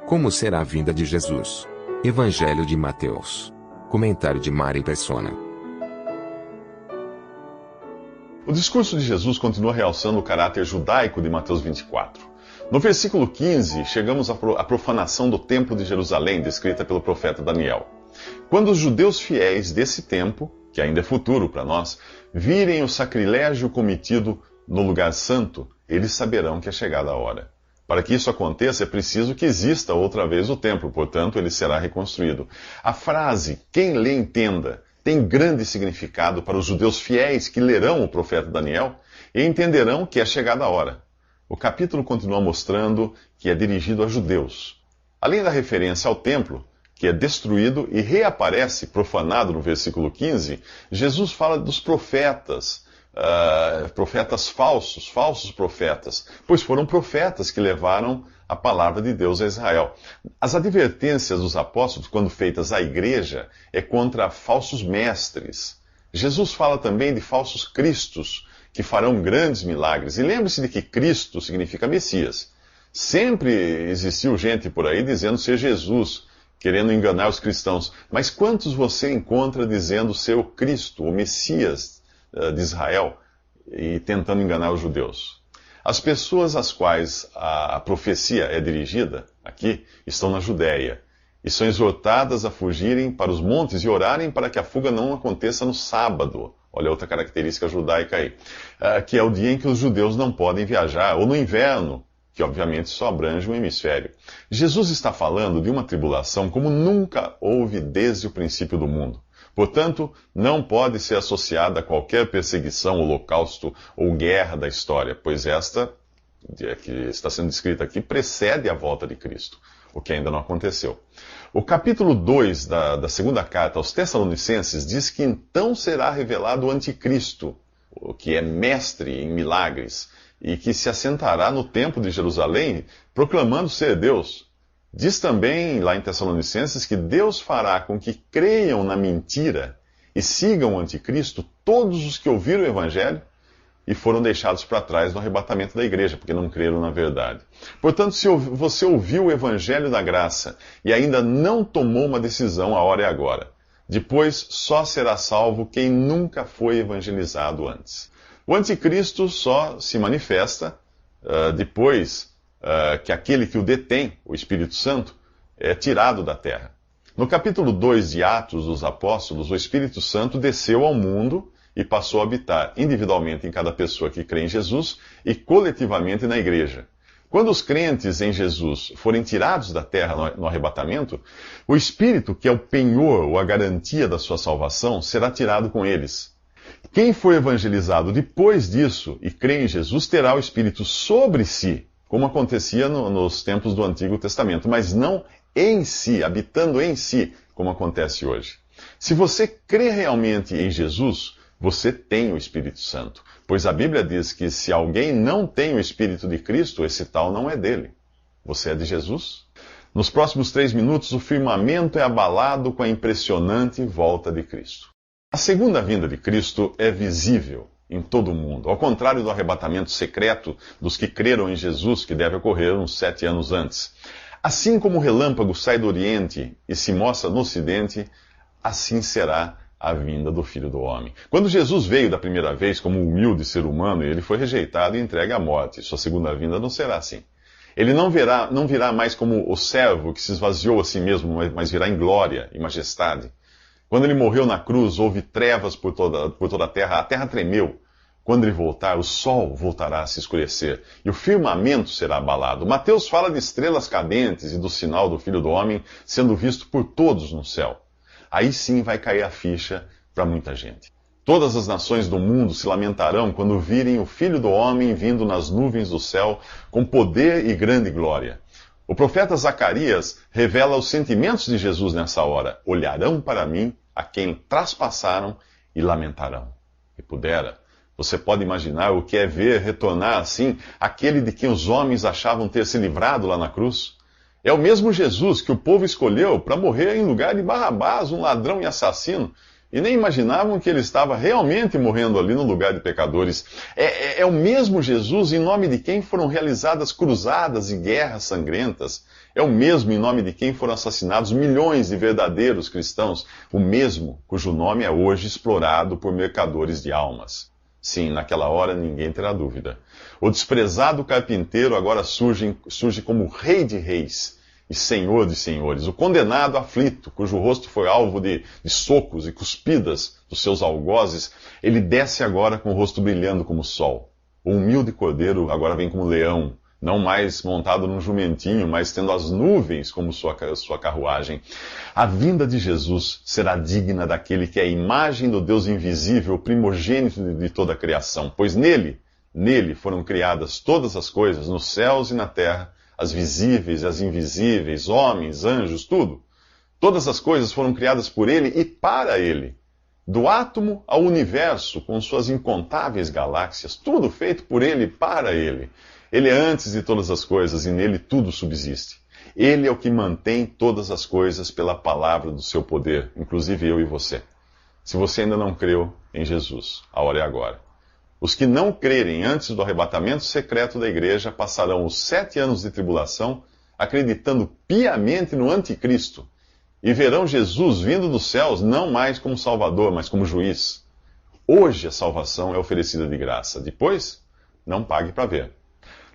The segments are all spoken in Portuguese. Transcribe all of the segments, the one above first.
Como será a vinda de Jesus? Evangelho de Mateus. Comentário de Mari Persona. O discurso de Jesus continua realçando o caráter judaico de Mateus 24. No versículo 15, chegamos à profanação do templo de Jerusalém, descrita pelo profeta Daniel. Quando os judeus fiéis desse tempo, que ainda é futuro para nós, virem o sacrilégio cometido no lugar santo, eles saberão que é chegada a hora. Para que isso aconteça, é preciso que exista outra vez o templo, portanto, ele será reconstruído. A frase, quem lê entenda, tem grande significado para os judeus fiéis que lerão o profeta Daniel e entenderão que é chegada a hora. O capítulo continua mostrando que é dirigido a judeus. Além da referência ao templo, que é destruído e reaparece profanado no versículo 15, Jesus fala dos profetas, profetas falsos profetas, pois foram profetas que levaram a palavra de Deus a Israel. As advertências dos apóstolos, quando feitas à igreja, é contra falsos mestres. Jesus fala também de falsos cristos, que farão grandes milagres. E lembre-se de que Cristo significa Messias. Sempre existiu gente por aí dizendo ser Jesus, querendo enganar os cristãos. Mas quantos você encontra dizendo ser o Cristo, o Messias de Israel, e tentando enganar os judeus? As pessoas às quais a profecia é dirigida, aqui, estão na Judéia, e são exortadas a fugirem para os montes e orarem para que a fuga não aconteça no sábado. Olha outra característica judaica aí, que é o dia em que os judeus não podem viajar, ou no inverno, que obviamente só abrange um hemisfério. Jesus está falando de uma tribulação como nunca houve desde o princípio do mundo. Portanto, não pode ser associada a qualquer perseguição, holocausto ou guerra da história, pois esta, que está sendo descrita aqui, precede a volta de Cristo, o que ainda não aconteceu. O capítulo 2 da segunda carta aos Tessalonicenses diz que então será revelado o anticristo, que é mestre em milagres, e que se assentará no templo de Jerusalém, proclamando ser Deus. Diz também, lá em Tessalonicenses, que Deus fará com que creiam na mentira e sigam o anticristo todos os que ouviram o evangelho e foram deixados para trás no arrebatamento da igreja, porque não creram na verdade. Portanto, se você ouviu o evangelho da graça e ainda não tomou uma decisão, a hora é agora. Depois, só será salvo quem nunca foi evangelizado antes. O anticristo só se manifesta depois que aquele que o detém, o Espírito Santo, é tirado da terra. No capítulo 2 de Atos dos Apóstolos, o Espírito Santo desceu ao mundo e passou a habitar individualmente em cada pessoa que crê em Jesus e coletivamente na igreja. Quando os crentes em Jesus forem tirados da terra no arrebatamento, o Espírito, que é o penhor ou a garantia da sua salvação, será tirado com eles. Quem for evangelizado depois disso e crê em Jesus terá o Espírito sobre si, como acontecia nos tempos do Antigo Testamento, mas não em si, habitando em si, como acontece hoje. Se você crê realmente em Jesus, você tem o Espírito Santo, pois a Bíblia diz que se alguém não tem o Espírito de Cristo, esse tal não é dele. Você é de Jesus? Nos próximos 3 minutos, o firmamento é abalado com a impressionante volta de Cristo. A segunda vinda de Cristo é visível em todo o mundo, ao contrário do arrebatamento secreto dos que creram em Jesus, que deve ocorrer uns 7 anos antes. Assim como o relâmpago sai do Oriente e se mostra no Ocidente, assim será a vinda do Filho do Homem. Quando Jesus veio da primeira vez como um humilde ser humano, ele foi rejeitado e entregue à morte. Sua segunda vinda não será assim. Ele não virá mais como o servo que se esvaziou a si mesmo, mas virá em glória e majestade. Quando ele morreu na cruz, houve trevas por toda a terra tremeu. Quando ele voltar, o sol voltará a se escurecer e o firmamento será abalado. Mateus fala de estrelas cadentes e do sinal do Filho do Homem sendo visto por todos no céu. Aí sim vai cair a ficha para muita gente. Todas as nações do mundo se lamentarão quando virem o Filho do Homem vindo nas nuvens do céu com poder e grande glória. O profeta Zacarias revela os sentimentos de Jesus nessa hora. Olharão para mim a quem traspassaram e lamentarão. E pudera, você pode imaginar o que é ver retornar assim aquele de quem os homens achavam ter se livrado lá na cruz? É o mesmo Jesus que o povo escolheu para morrer em lugar de Barrabás, um ladrão e assassino, e nem imaginavam que ele estava realmente morrendo ali no lugar de pecadores. É o mesmo Jesus em nome de quem foram realizadas cruzadas e guerras sangrentas. É o mesmo em nome de quem foram assassinados milhões de verdadeiros cristãos. O mesmo cujo nome é hoje explorado por mercadores de almas. Sim, naquela hora ninguém terá dúvida. O desprezado carpinteiro agora surge como Rei de Reis e Senhor de Senhores. O condenado aflito, cujo rosto foi alvo de socos e cuspidas dos seus algozes, ele desce agora com o rosto brilhando como o sol. O humilde cordeiro agora vem como leão, não mais montado num jumentinho, mas tendo as nuvens como sua carruagem. A vinda de Jesus será digna daquele que é a imagem do Deus invisível, primogênito de toda a criação, pois nele foram criadas todas as coisas, nos céus e na terra, as visíveis e as invisíveis, homens, anjos, tudo. Todas as coisas foram criadas por ele e para ele. Do átomo ao universo, com suas incontáveis galáxias, tudo feito por ele e para ele. Ele é antes de todas as coisas e nele tudo subsiste. Ele é o que mantém todas as coisas pela palavra do seu poder, inclusive eu e você. Se você ainda não creu em Jesus, a hora é agora. Os que não crerem antes do arrebatamento secreto da igreja passarão os 7 anos de tribulação acreditando piamente no anticristo e verão Jesus vindo dos céus não mais como Salvador, mas como juiz. Hoje a salvação é oferecida de graça. Depois, não pague para ver.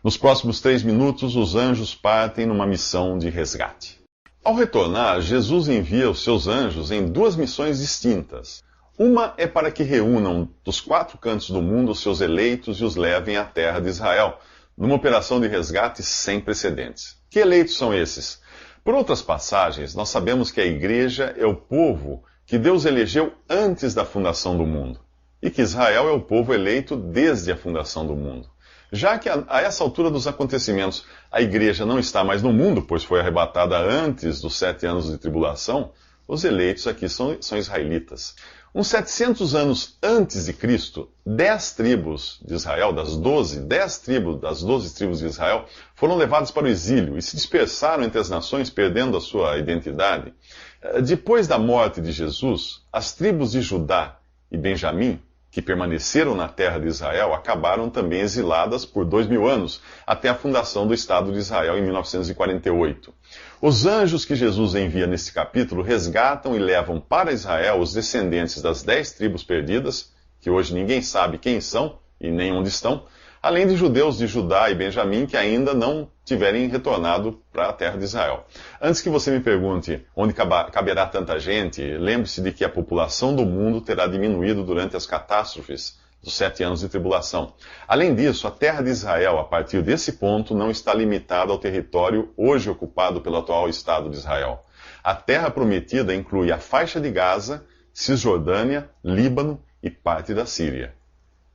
Nos próximos 3 minutos, os anjos partem numa missão de resgate. Ao retornar, Jesus envia os seus anjos em 2 missões distintas. Uma é para que reúnam dos 4 cantos do mundo os seus eleitos e os levem à terra de Israel, numa operação de resgate sem precedentes. Que eleitos são esses? Por outras passagens, nós sabemos que a igreja é o povo que Deus elegeu antes da fundação do mundo, e que Israel é o povo eleito desde a fundação do mundo. Já que a essa altura dos acontecimentos a igreja não está mais no mundo, pois foi arrebatada antes dos 7 anos de tribulação, os eleitos aqui são israelitas. Uns 700 anos antes de Cristo, 10 tribos de Israel, 10 tribos das 12 tribos de Israel, foram levadas para o exílio e se dispersaram entre as nações, perdendo a sua identidade. Depois da morte de Jesus, as tribos de Judá e Benjamim, que permaneceram na terra de Israel, acabaram também exiladas por 2000 anos, até a fundação do Estado de Israel em 1948. Os anjos que Jesus envia neste capítulo resgatam e levam para Israel os descendentes das 10 tribos perdidas, que hoje ninguém sabe quem são e nem onde estão, além de judeus de Judá e Benjamim que ainda não tiverem retornado para a terra de Israel. Antes que você me pergunte onde caberá tanta gente, lembre-se de que a população do mundo terá diminuído durante as catástrofes dos 7 anos de tribulação. Além disso, a terra de Israel, a partir desse ponto, não está limitada ao território hoje ocupado pelo atual Estado de Israel. A terra prometida inclui a faixa de Gaza, Cisjordânia, Líbano e parte da Síria.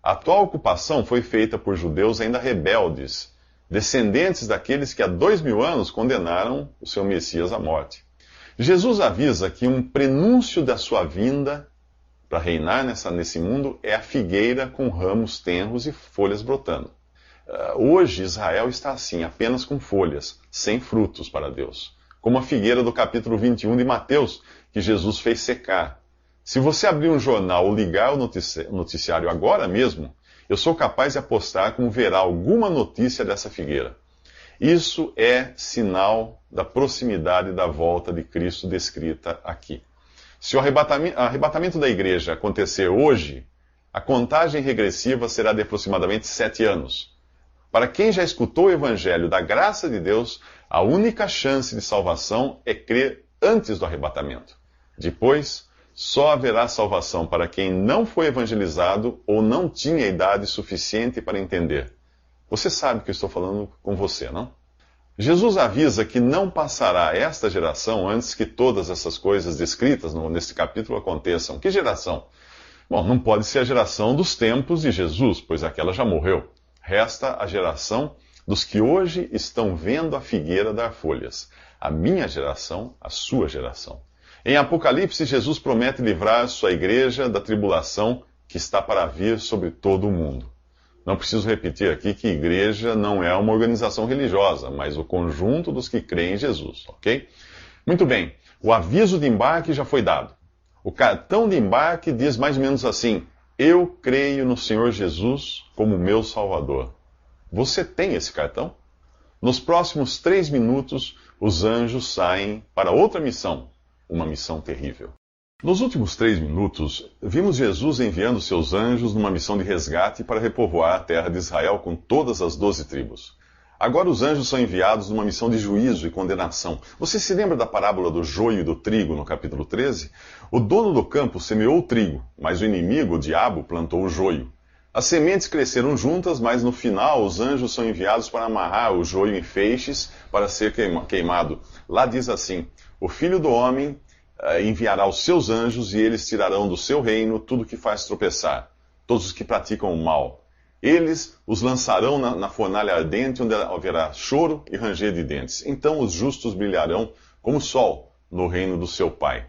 A atual ocupação foi feita por judeus ainda rebeldes, descendentes daqueles que há 2000 anos condenaram o seu Messias à morte. Jesus avisa que um prenúncio da sua vinda para reinar nesse mundo é a figueira com ramos tenros e folhas brotando. Hoje Israel está assim, apenas com folhas, sem frutos para Deus, como a figueira do capítulo 21 de Mateus, que Jesus fez secar. Se você abrir um jornal ou ligar o noticiário agora mesmo, eu sou capaz de apostar como verá alguma notícia dessa figueira. Isso é sinal da proximidade da volta de Cristo descrita aqui. Se o arrebatamento da igreja acontecer hoje, a contagem regressiva será de aproximadamente 7 anos. Para quem já escutou o evangelho da graça de Deus, a única chance de salvação é crer antes do arrebatamento. Depois, só haverá salvação para quem não foi evangelizado ou não tinha idade suficiente para entender. Você sabe que eu estou falando com você, não? Jesus avisa que não passará esta geração antes que todas essas coisas descritas neste capítulo aconteçam. Que geração? Bom, não pode ser a geração dos tempos de Jesus, pois aquela já morreu. Resta a geração dos que hoje estão vendo a figueira dar folhas. A minha geração, a sua geração. Em Apocalipse, Jesus promete livrar sua igreja da tribulação que está para vir sobre todo o mundo. Não preciso repetir aqui que igreja não é uma organização religiosa, mas o conjunto dos que creem em Jesus, ok? Muito bem, o aviso de embarque já foi dado. O cartão de embarque diz mais ou menos assim: eu creio no Senhor Jesus como meu Salvador. Você tem esse cartão? Nos próximos 3 minutos, os anjos saem para outra missão, uma missão terrível. Nos últimos 3 minutos, vimos Jesus enviando seus anjos numa missão de resgate para repovoar a terra de Israel com todas as 12 tribos. Agora os anjos são enviados numa missão de juízo e condenação. Você se lembra da parábola do joio e do trigo no capítulo 13? O dono do campo semeou o trigo, mas o inimigo, o diabo, plantou o joio. As sementes cresceram juntas, mas no final os anjos são enviados para amarrar o joio em feixes para ser queimado. Lá diz assim: o Filho do Homem enviará os seus anjos e eles tirarão do seu reino tudo que faz tropeçar, todos os que praticam o mal. Eles os lançarão na fornalha ardente, onde haverá choro e ranger de dentes. Então os justos brilharão como o sol no reino do seu Pai.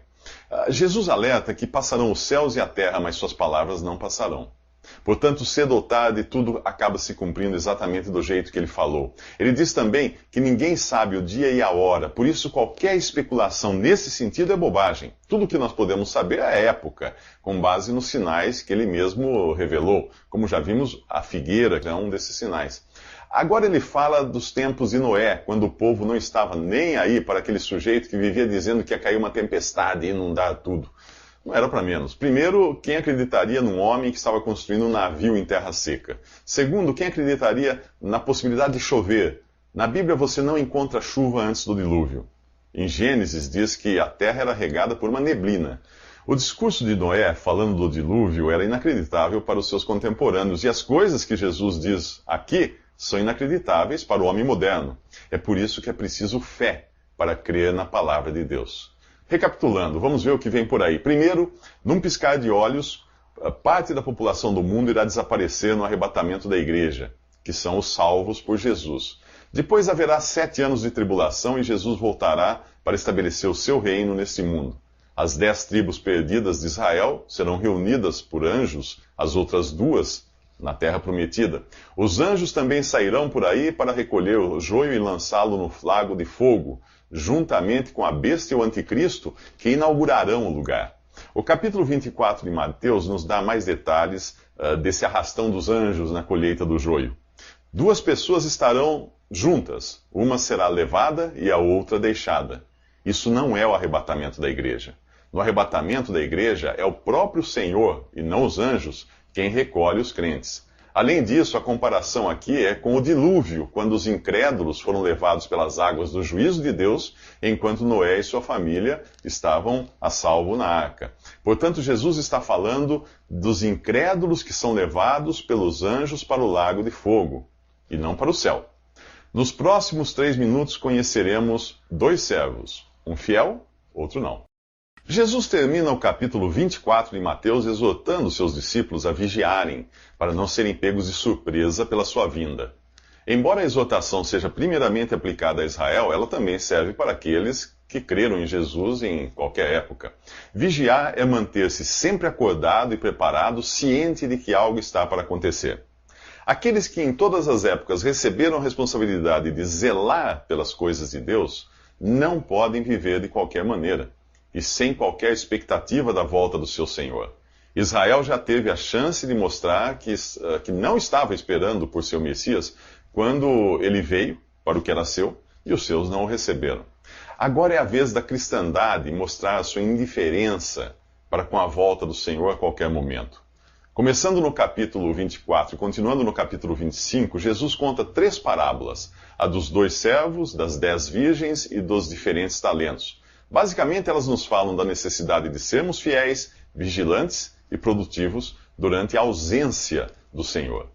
Jesus alerta que passarão os céus e a terra, mas suas palavras não passarão. Portanto, cedo ou tarde, tudo acaba se cumprindo exatamente do jeito que ele falou. Ele diz também que ninguém sabe o dia e a hora, por isso qualquer especulação nesse sentido é bobagem. Tudo o que nós podemos saber é a época, com base nos sinais que ele mesmo revelou. Como já vimos, a figueira é um desses sinais. Agora ele fala dos tempos de Noé, quando o povo não estava nem aí para aquele sujeito que vivia dizendo que ia cair uma tempestade e inundar tudo. Não era para menos. Primeiro, quem acreditaria num homem que estava construindo um navio em terra seca? Segundo, quem acreditaria na possibilidade de chover? Na Bíblia você não encontra chuva antes do dilúvio. Em Gênesis diz que a terra era regada por uma neblina. O discurso de Noé, falando do dilúvio, era inacreditável para os seus contemporâneos, e as coisas que Jesus diz aqui são inacreditáveis para o homem moderno. É por isso que é preciso fé para crer na palavra de Deus. Recapitulando, vamos ver o que vem por aí. Primeiro, num piscar de olhos, parte da população do mundo irá desaparecer no arrebatamento da igreja, que são os salvos por Jesus. Depois haverá 7 anos de tribulação e Jesus voltará para estabelecer o seu reino nesse mundo. As 10 tribos perdidas de Israel serão reunidas por anjos, as outras 2 na terra prometida. Os anjos também sairão por aí para recolher o joio e lançá-lo no lago de fogo, juntamente com a besta e o anticristo, que inaugurarão o lugar. O capítulo 24 de Mateus nos dá mais detalhes desse arrastão dos anjos na colheita do joio. 2 pessoas estarão juntas, uma será levada e a outra deixada. Isso não é o arrebatamento da igreja. No arrebatamento da igreja é o próprio Senhor, e não os anjos, quem recolhe os crentes. Além disso, a comparação aqui é com o dilúvio, quando os incrédulos foram levados pelas águas do juízo de Deus, enquanto Noé e sua família estavam a salvo na arca. Portanto, Jesus está falando dos incrédulos que são levados pelos anjos para o lago de fogo, e não para o céu. Nos próximos 3 minutos conheceremos 2 servos, um fiel, outro não. Jesus termina o capítulo 24 de Mateus exortando seus discípulos a vigiarem, para não serem pegos de surpresa pela sua vinda. Embora a exortação seja primeiramente aplicada a Israel, ela também serve para aqueles que creram em Jesus em qualquer época. Vigiar é manter-se sempre acordado e preparado, ciente de que algo está para acontecer. Aqueles que em todas as épocas receberam a responsabilidade de zelar pelas coisas de Deus, não podem viver de qualquer maneira e sem qualquer expectativa da volta do seu Senhor. Israel já teve a chance de mostrar que não estava esperando por seu Messias quando ele veio para o que era seu e os seus não o receberam. Agora é a vez da cristandade mostrar a sua indiferença para com a volta do Senhor a qualquer momento. Começando no capítulo 24 e continuando no capítulo 25, Jesus conta 3 parábolas, a dos 2 servos, das 10 virgens e dos diferentes talentos. Basicamente, elas nos falam da necessidade de sermos fiéis, vigilantes e produtivos durante a ausência do Senhor.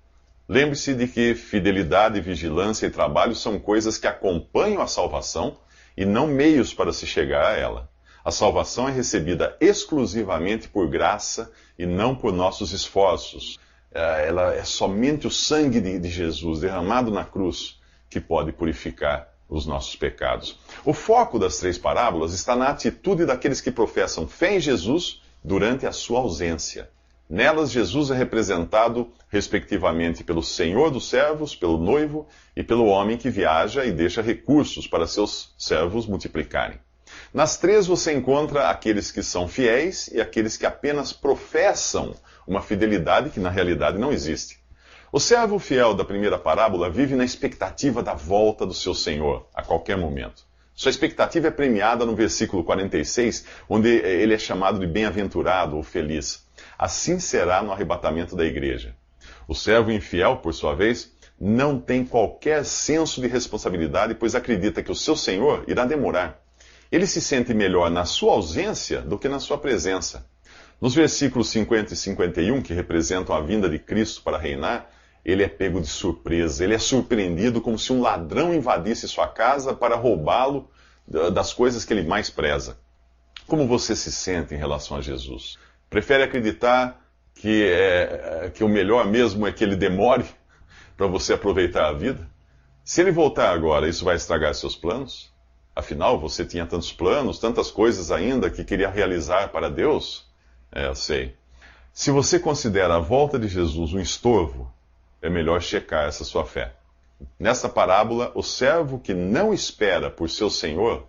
Lembre-se de que fidelidade, vigilância e trabalho são coisas que acompanham a salvação e não meios para se chegar a ela. A salvação é recebida exclusivamente por graça e não por nossos esforços. Ela é somente o sangue de Jesus derramado na cruz que pode purificar os nossos pecados. O foco das 3 parábolas está na atitude daqueles que professam fé em Jesus durante a sua ausência. Nelas, Jesus é representado, respectivamente, pelo Senhor dos servos, pelo noivo e pelo homem que viaja e deixa recursos para seus servos multiplicarem. Nas três você encontra aqueles que são fiéis e aqueles que apenas professam uma fidelidade que na realidade não existe. O servo fiel da primeira parábola vive na expectativa da volta do seu Senhor a qualquer momento. Sua expectativa é premiada no versículo 46, onde ele é chamado de bem-aventurado ou feliz. Assim será no arrebatamento da igreja. O servo infiel, por sua vez, não tem qualquer senso de responsabilidade, pois acredita que o seu Senhor irá demorar. Ele se sente melhor na sua ausência do que na sua presença. Nos versículos 50 e 51, que representam a vinda de Cristo para reinar, ele é pego de surpresa, ele é surpreendido como se um ladrão invadisse sua casa para roubá-lo das coisas que ele mais preza. Como você se sente em relação a Jesus? Prefere acreditar que o melhor mesmo é que ele demore para você aproveitar a vida? Se ele voltar agora, isso vai estragar seus planos? Afinal, você tinha tantos planos, tantas coisas ainda que queria realizar para Deus? Eu sei. Se você considera a volta de Jesus um estorvo, é melhor checar essa sua fé. Nesta parábola, o servo que não espera por seu senhor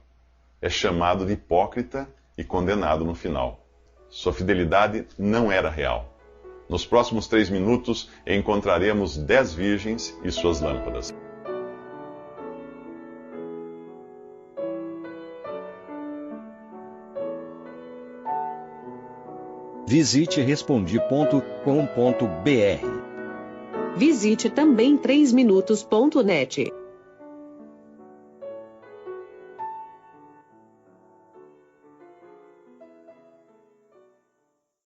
é chamado de hipócrita e condenado no final. Sua fidelidade não era real. Nos próximos 3 minutos, encontraremos 10 virgens e suas lâmpadas. Visite Respondi.com.br. Visite também 3minutos.net.